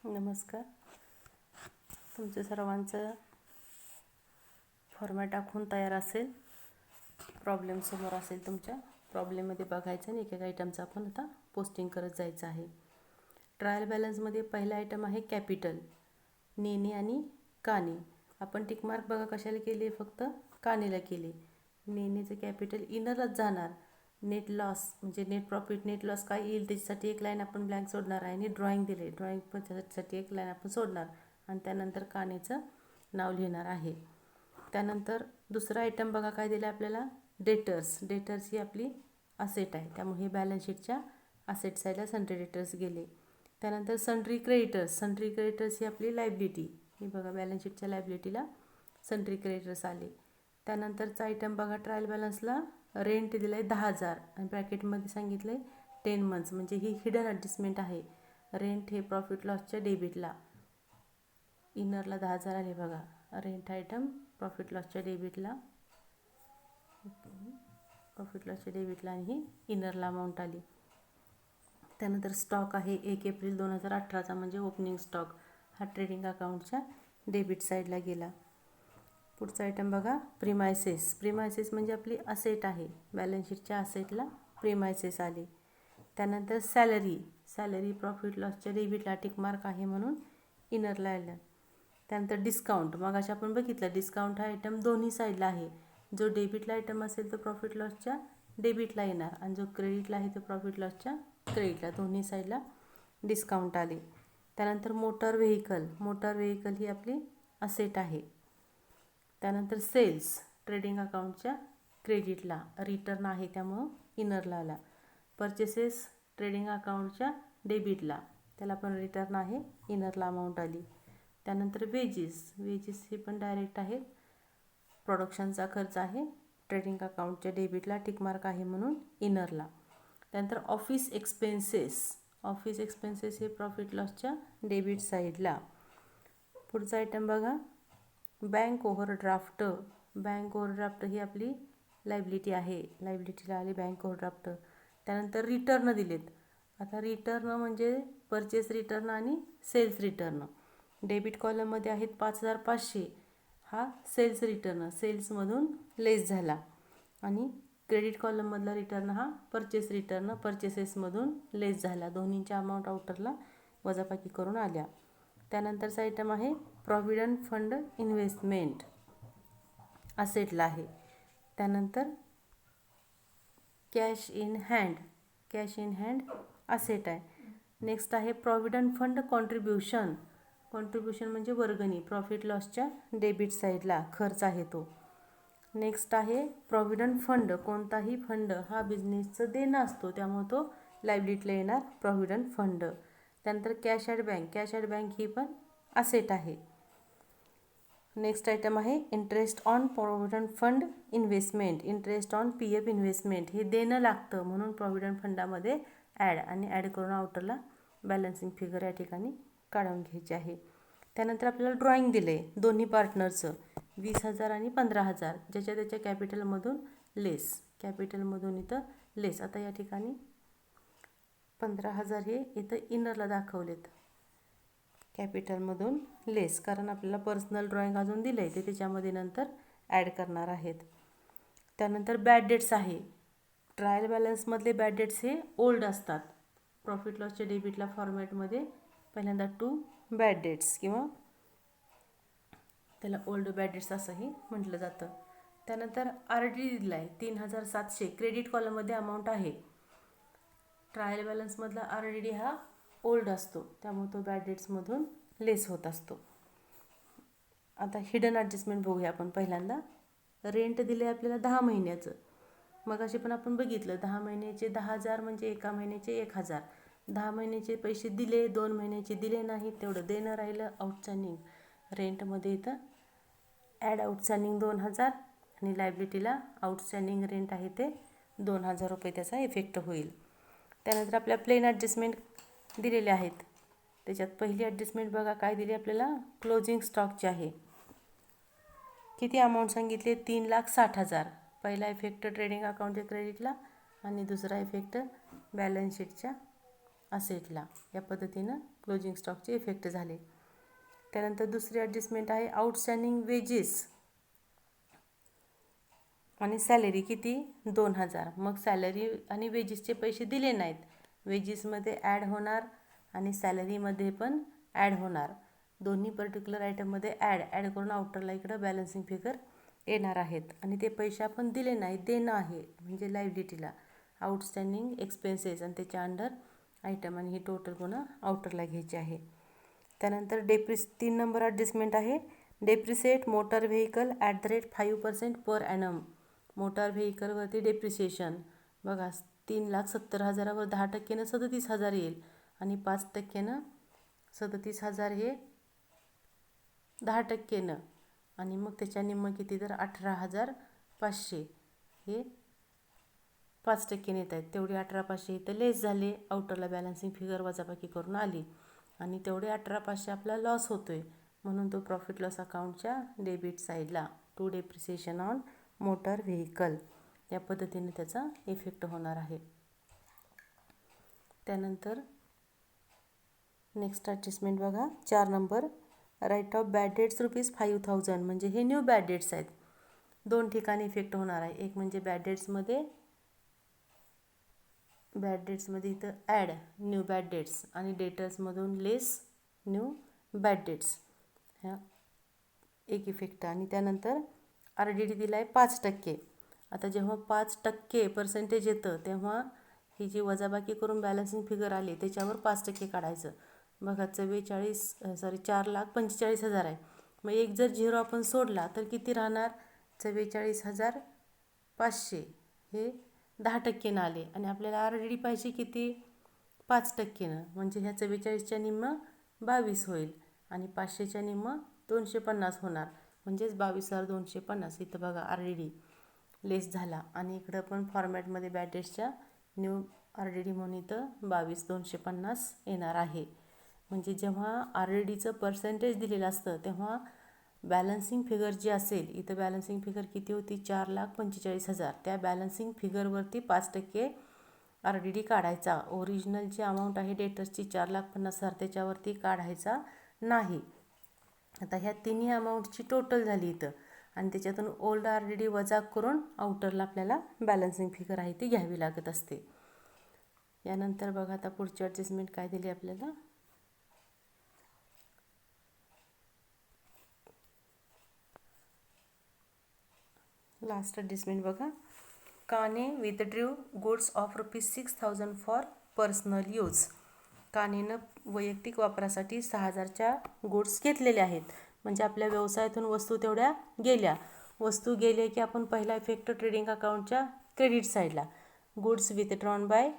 नमस्कार. तुमचं सर्वांचं फॉर्मॅट आखून तयार असेल. प्रॉब्लेम समोर असेल. तुमच्या प्रॉब्लेममध्ये बघायचं आणि एक एक आयटमचं आपण आता पोस्टिंग करत जायचं आहे. ट्रायल बॅलन्समध्ये पहिला आयटम आहे कॅपिटल, नेणे आणि काणे. आपण टिकमार्क बघा कशाला केली, फक्त कानेला केली. नेणेचं कॅपिटल इनरच जाणार. नेट लॉस म्हणजे नेट प्रॉफिट नेट लॉस काय येईल त्याच्यासाठी एक लाईन आपण ब्लँक सोडणार आहे आणि ड्रॉइंग दिले, ड्रॉइंग पण त्याच्यासाठी एक लाईन आपण सोडणार आणि त्यानंतर कानेचं नाव लिहिणार आहे. त्यानंतर दुसरा आयटम बघा काय दिलं आपल्याला, डेटर्स. डेटर्स ही आपली असेट आहे, त्यामुळे हे बॅलन्स शीटच्या असेट साईडला सन्ड्री डेटर्स गेले. त्यानंतर सन्ड्री क्रेडिटर्स. सन्ड्री क्रेडिटर्स ही आपली लायबिलिटी. ही बघा बॅलन्स शीटच्या लायबिलिटीला सन्ड्री क्रेडिटर्स आले. त्यानंतरचा आयटम बघा ट्रायल बॅलन्सला रेंट दिलं आहे 10,000 आणि ब्रॅकेटमध्ये सांगितलं आहे 10 मंथ्स, म्हणजे ही हिडन ॲडजस्टमेंट आहे. रेंट हे प्रॉफिट लॉसच्या डेबिटला, इनरला 10,000 आले बघा. रेंट आयटम प्रॉफिट लॉसच्या डेबिटला, आणि ही इनरला अमाऊंट आली. त्यानंतर स्टॉक आहे 1 एप्रिल 2018चा, म्हणजे ओपनिंग स्टॉक. हा ट्रेडिंग अकाउंटच्या डेबिट साईडला गेला. पुढचा आयटम बघा प्रिमायसेस. प्रिमायसेस म्हणजे आपली असेट आहे, बॅलन्स शीटच्या असेटला प्रिमायसेस आले. त्यानंतर सॅलरी. सॅलरी प्रॉफिट लॉसच्या डेबिटला टिकमार्क आहे म्हणून इनरला आलं. त्यानंतर डिस्काउंट. मग अशा आपण बघितलं डिस्काउंट हा आयटम दोन्ही साईडला आहे. जो डेबिटला आयटम असेल तो प्रॉफिट लॉसच्या डेबिटला येणार आणि जो क्रेडिटला आहे तो प्रॉफिट लॉसच्या क्रेडिटला, दोन्ही साईडला डिस्काउंट आले. त्यानंतर मोटर व्हेकल. मोटर व्हेकल ही आपली असेट आहे. त्यानंतर सेल्स ट्रेडिंग अकाउंटच्या क्रेडिटला, रिटर्न आहे त्यामुळं इनरला आला. परचेसेस ट्रेडिंग अकाउंटच्या डेबिटला, त्याला पण रिटर्न आहे, इनरला अमाऊंट आली. त्यानंतर वेजेस. वेजेस हे पण डायरेक्ट आहे, प्रोडक्शनचा खर्च आहे, ट्रेडिंग अकाउंटच्या डेबिटला टिकमार्क आहे म्हणून इनरला. त्यानंतर ऑफिस एक्सपेन्सेस. ऑफिस एक्सपेन्सेस हे प्रॉफिट लॉसच्या डेबिट साईडला. पुढचा आयटम बघा बँक ओव्हरड्राफ्ट. बँक ओव्हरड्राफ्ट ही आपली लायबिलिटी आहे, लायबिलिटीला आली बँक ओव्हरड्राफ्ट. त्यानंतर रिटर्न दिलेत. आता रिटर्न म्हणजे परचेस रिटर्न आणि सेल्स रिटर्न. डेबिट कॉलममध्ये आहेत 5,500, हा सेल्स रिटर्न, सेल्समधून लेस झाला. आणि क्रेडिट कॉलममधला रिटर्न हा परचेस रिटर्न, परचेसेसमधून लेस झाला. दोन्हींच्या अमाऊंट आउटरला वजाबाकी करून आल्या. त्यानंतरचा आयटम आहे प्रॉव्हिडंट फंड इन्व्हेस्टमेंट, असेटला आहे. त्यानंतर cash in hand. Cash in hand asset आहे. नेक्स्ट आहे प्रॉव्हिडंट फंड कॉन्ट्रीब्युशन. कॉन्ट्रीब्युशन म्हणजे वर्गणी, प्रॉफिट लॉसच्या डेबिट साईडला खर्च आहे तो. नेक्स्ट आहे प्रॉव्हिडंट फंड. कोणताही फंड हा बिझनेसचं देणं असतो, त्यामुळे तो लायबिलिटीला येणार प्रॉव्हिडंट फंड. त्यानंतर cash at bank. Cash at bank ही पण असेट आहे. नेक्स्ट आयटम आहे interest on provident fund investment. Interest on PF investment हे देणं लागतं म्हणून प्रॉव्हिडंट फंडामध्ये ॲड, आणि ॲड करून आउटरला बॅलन्सिंग फिगर या ठिकाणी काढून घ्यायची आहे. त्यानंतर आपल्याला ड्रॉइंग दिलं आहे दोन्ही पार्टनरचं, 20,000 आणि 15,000, ज्याच्या त्याच्या कॅपिटलमधून लेस. कॅपिटलमधून इथं लेस. आता या ठिकाणी 15,000 हे इथं इनरला दाखवलेत, कॅपिटलमधून लेस, कारण आपल्याला पर्सनल ड्रॉइंग अजून दिलं आहे ते त्याच्यामध्ये नंतर ॲड करणार आहेत. त्यानंतर बॅड डेट्स आहे. ट्रायल बॅलन्समधले बॅड डेट्स हे ओल्ड असतात. प्रॉफिट लॉसच्या डेबिटला फॉर्मॅटमध्ये पहिल्यांदा 2 बॅड डेट्स किंवा त्याला ओल्ड बॅड डेट्स असंही म्हटलं जातं. त्यानंतर RD दिला आहे 3,700, क्रेडिट कॉलममध्ये अमाऊंट आहे. ट्रायल बॅलन्समधला RDD हा ओल्ड असतो, त्यामुळे तो बॅड डेट्समधून लेस होत असतो. आता हिडन ॲडजस्टमेंट बघूया आपण. पहिल्यांदा रेंट दिले आहे आपल्याला 10 महिन्याचं. मग असे पण आपण बघितलं 10 महिन्याचे 10,000 म्हणजे एका महिन्याचे 1,000. 10 महिन्याचे पैसे दिले, 2 महिन्याचे दिले नाही, तेवढं देणं राहिलं आउटस्टँडिंग. रेंटमध्ये इथं ॲड आउटस्टँडिंग 2,000 आणि लायबिलिटीला आउटस्टँडिंग रेंट आहे ते 2,000 रुपये त्याचा इफेक्ट होईल. त्यानंतर आपल्या प्लेन ॲडजस्टमेंट दिलेले आहेत. त्याच्यात पहिली ॲडजस्टमेंट बघा काय दिली आपल्याला, क्लोजिंग स्टॉकची आहे. किती अमाऊंट सांगितली, 3,60,000. पहिला इफेक्ट ट्रेडिंग अकाउंटच्या क्रेडिटला आणि दुसरा इफेक्ट बॅलन्स शीटच्या असेटला. या पद्धतीनं क्लोजिंग स्टॉकचे इफेक्ट झाले. त्यानंतर दुसरी ॲडजस्टमेंट आहे आउटस्टँडिंग वेजेस आणि सॅलरी किती 2000. मग सॅलरी आणि वेजेसचे पैसे दिले नाहीत, वेजेसमध्ये ॲड होणार आणि सॅलरीमध्ये पण ॲड होणार. दोन्ही पर्टिक्युलर आयटममध्ये ॲड करून आउटरला इकडं बॅलन्सिंग फिगर येणार आहेत. आणि ते पैसे आपण दिले नाही, देणं आहे म्हणजे लायबिलिटीला आउटस्टँडिंग एक्सपेन्सेस आणि त्याच्या अंडर आयटम आणि ही टोटल पुन्हा आउटरला घ्यायची आहे. त्यानंतर 3 नंबर ॲडजस्टमेंट आहे depreciate motor vehicle at the rate 5% per annum. Motor व्हेकलवरती डेप्रिसिएशन बघा 3,70,000वर 10% 37,000 येईल आणि 5% 37,000 हे 10% आणि मग त्याच्या निम्म किती तर 18,500 हे 5% येत आहेत. तेवढे 18,500 इथं लेस झाले, आउटरला बॅलन्सिंग फिगर वजाबाकी करून आली आणि तेवढे 18,500 आपला लॉस होतो आहे. म्हणून तो प्रॉफिट लॉस अकाउंटच्या डेबिट साईडला to depreciation on motor vehicle या पद्धतीने त्याचा इफेक्ट होणार आहे. त्यानंतर नेक्स्ट ॲडजस्टमेंट बघा 4 number write off bad debts ₹5,000 म्हणजे हे न्यू बॅड डेट्स आहेत. 2 ठिकाणी इफेक्ट होणार आहे. एक म्हणजे बॅड डेट्समध्ये इथं ॲड न्यू बॅड डेट्स आणि डेटर्समधून लेस न्यू बॅड डेट्स ह्या एक इफेक्ट. आणि त्यानंतर RDD दिला आहे 5%. आता जेव्हा 5% येतं तेव्हा ही जी वजाबाकी करून बॅलन्सिंग फिगर आली त्याच्यावर 5% काढायचं. बघा 4,45,000 आहे. मग एक जर झिरो आपण सोडला तर किती राहणार 44,500 हे 10% आले आणि आपल्याला RDD पाहिजे किती 5%. म्हणजे ह्या 44च्या निम्म 22 होईल आणि 500च्या निम्म 250 होणार म्हणजेच 22,250. इथं बघा RDD लेस झाला आणि इकडं पण फॉर्मॅटमध्ये बॅड डेट्सच्या न्यू RDD म्हणून इथं 22,250 येणार आहे. म्हणजे जेव्हा RDDचं पर्सेंटेज दिलेलं असतं तेव्हा बॅलन्सिंग फिगर जी असेल इथं बॅलन्सिंग फिगर किती होती 4,45,000. त्या बॅलन्सिंग फिगरवरती 5% RDD काढायचा. ओरिजिनल जी अमाऊंट आहे डेटर्सची 4,50,000 त्याच्यावरती काढायचा नाही. आता ह्या तिन्ही अमाऊंटची टोटल झाली इथं आणि त्याच्यातून ओल्ड RDD वजा करून आउटरला आपल्याला बॅलन्सिंग फिगर आहे ती घ्यावी लागत असते. यानंतर बघा आता पुढची ॲडजस्टमेंट काय दिली आपल्याला लास्ट ॲडजस्टमेंट बघा Kane withdrew goods of ₹6,000 for personal use. कानेनं वैयक्तिक वापरासाठी 6,000च्या गुड्स घेतलेल्या आहेत. म्हणजे आपल्या व्यवसायातून वस्तू तेवढ्या गेल्या. वस्तू गेले की आपण पहिला इफेक्ट ट्रेडिंग अकाउंटच्या क्रेडिट साईडला गुड्स विथड्रॉन बाय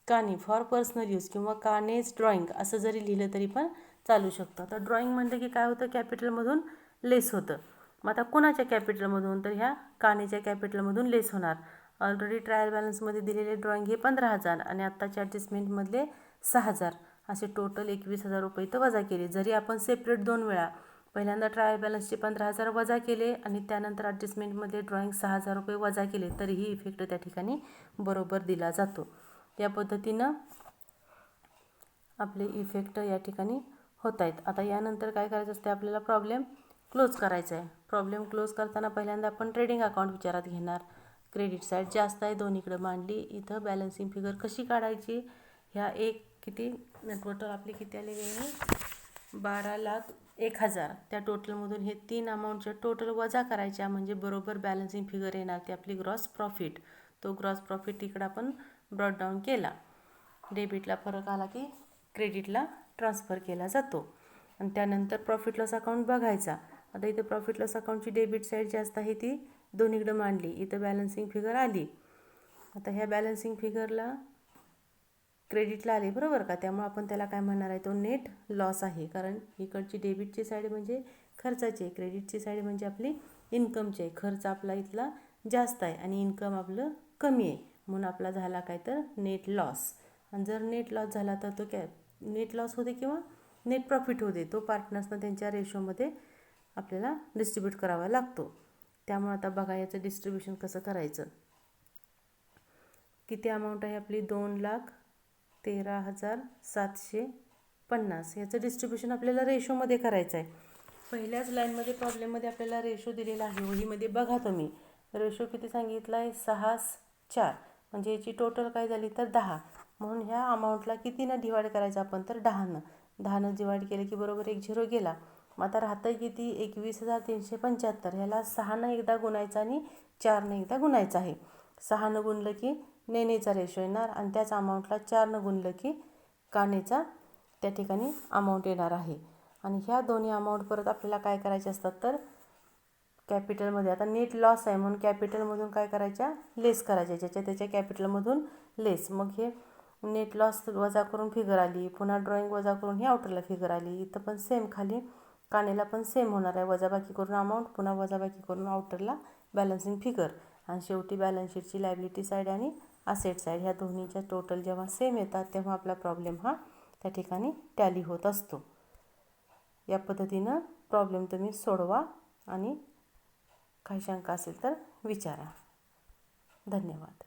काने फॉर पर्सनल यूज किंवा कानेज ड्रॉइंग असं जरी लिहिलं तरी पण चालू शकतं. तर ड्रॉइंग म्हणलं की काय होतं कॅपिटलमधून लेस होतं. मग आता कोणाच्या कॅपिटलमधून तर ह्या कानेच्या कॅपिटलमधून लेस होणार. ऑलरेडी ट्रायल बॅलन्समध्ये दिलेले ड्रॉइंग हे 15,000 आणि आत्ताच्या ॲडजस्टमेंटमधले 6,000 असे टोटल 21,000 रुपये इथं वजा केले. जरी आपण सेपरेट 2 वेळा पहिल्यांदा ट्रायल बॅलन्सचे 15,000 वजा केले आणि त्यानंतर ॲडजस्टमेंटमध्ये ड्रॉइंग 6,000 रुपये वजा केले तरीही इफेक्ट त्या ठिकाणी बरोबर दिला जातो. या पद्धतीनं आपले इफेक्ट या ठिकाणी होत आहेत. आता यानंतर काय करायचं असते आपल्याला प्रॉब्लेम क्लोज करायचा आहे. प्रॉब्लेम क्लोज करताना पहिल्यांदा आपण ट्रेडिंग अकाउंट विचारात घेणार. क्रेडिट साईड जास्त आहे दोन्हीकडे मांडली. इथं बॅलन्सिंग फिगर कशी काढायची ह्या एक किती टोटल आपली किती आलेली आहे 12,01,000. त्या टोटलमधून हे 3 अमाऊंटच्या टोटल वजा करायच्या म्हणजे बरोबर बॅलन्सिंग फिगर येणार ती आपली ग्रॉस प्रॉफिट. तो ग्रॉस प्रॉफिट इकडं आपण ब्रॉड डाऊन केला. डेबिटला फरक आला की क्रेडिटला ट्रान्सफर केला जातो आणि त्यानंतर प्रॉफिट लॉस अकाउंट बघायचा. आता इथं प्रॉफिट लॉस अकाउंटची डेबिट साईड जास्त आहे ती दोन्हीकडे मांडली. इथं बॅलन्सिंग फिगर आली. आता ह्या बॅलन्सिंग फिगरला क्रेडिटला आले बरोबर का, त्यामुळे आपण त्याला काय म्हणणार आहे तो नेट लॉस आहे. कारण इकडची डेबिटची साईड म्हणजे खर्चाची आहे, क्रेडिटची साईड म्हणजे आपली इन्कमची आहे. खर्च आपला इथला जास्त आहे आणि इन्कम आपलं कमी आहे म्हणून आपला झाला काय तर नेट लॉस. आणि जर नेट लॉस झाला तर तो काय नेट लॉस होते किंवा नेट प्रॉफिट होते तो पार्टनर्सनं त्यांच्या रेशोमध्ये आपल्याला डिस्ट्रीब्यूट करावा लागतो. त्यामुळे आता बघा याचं डिस्ट्रीब्युशन कसं करायचं. किती अमाऊंट आहे आपली 2,13,000 13,750 याचं डिस्ट्रीब्युशन आपल्याला रेशोमध्ये करायचं आहे. पहिल्याच लाईनमध्ये प्रॉब्लेममध्ये आपल्याला रेशो दिलेला आहे. वहीमध्ये बघा तुम्ही रेशो किती सांगितला आहे, 6:4. म्हणजे याची टोटल काय झाली तर 10. म्हणून ह्या अमाऊंटला कितीनं डिवाईड करायचं आपण तर 10नं. 10नं डिवाईड केलं की बरोबर 1 झिरो गेला. मग आता राहतं किती 21,375. ह्याला 6नं एकदा गुणायचं आणि 4नं एकदा गुणायचं आहे. 6नं गुणलं की नेनेचा रेशो येणार आणि त्याच अमाऊंटला 4नं गुणलं की कानेचा त्या ठिकाणी अमाऊंट येणार आहे. आणि ह्या दोन्ही अमाऊंट परत आपल्याला काय करायचे असतात तर कॅपिटलमध्ये. आता नेट लॉस आहे म्हणून कॅपिटलमधून काय करायच्या लेस करायच्या, ज्याच्या त्याच्या कॅपिटलमधून लेस. मग हे नेट लॉस वजा करून फिगर आली, पुन्हा ड्रॉईंग वजा करून ही आउटरला फिगर आली. इथं पण सेम खाली कानेला पण सेम होणार आहे, वजाबाकी करून अमाऊंट पुन्हा वजाबाकी करून आउटरला बॅलन्सिंग फिगर. आणि शेवटी बॅलन्स शीटची लायबिलिटी साईड आणि असेट साईड ह्या दोन्हीच्या टोटल जेव्हा सेम येतात तेव्हा आपला प्रॉब्लेम हा त्या ठिकाणी टॅली होत असतो. या पद्धतीनं प्रॉब्लेम तुम्ही सोडवा आणि काही शंका असेल तर विचारा. धन्यवाद.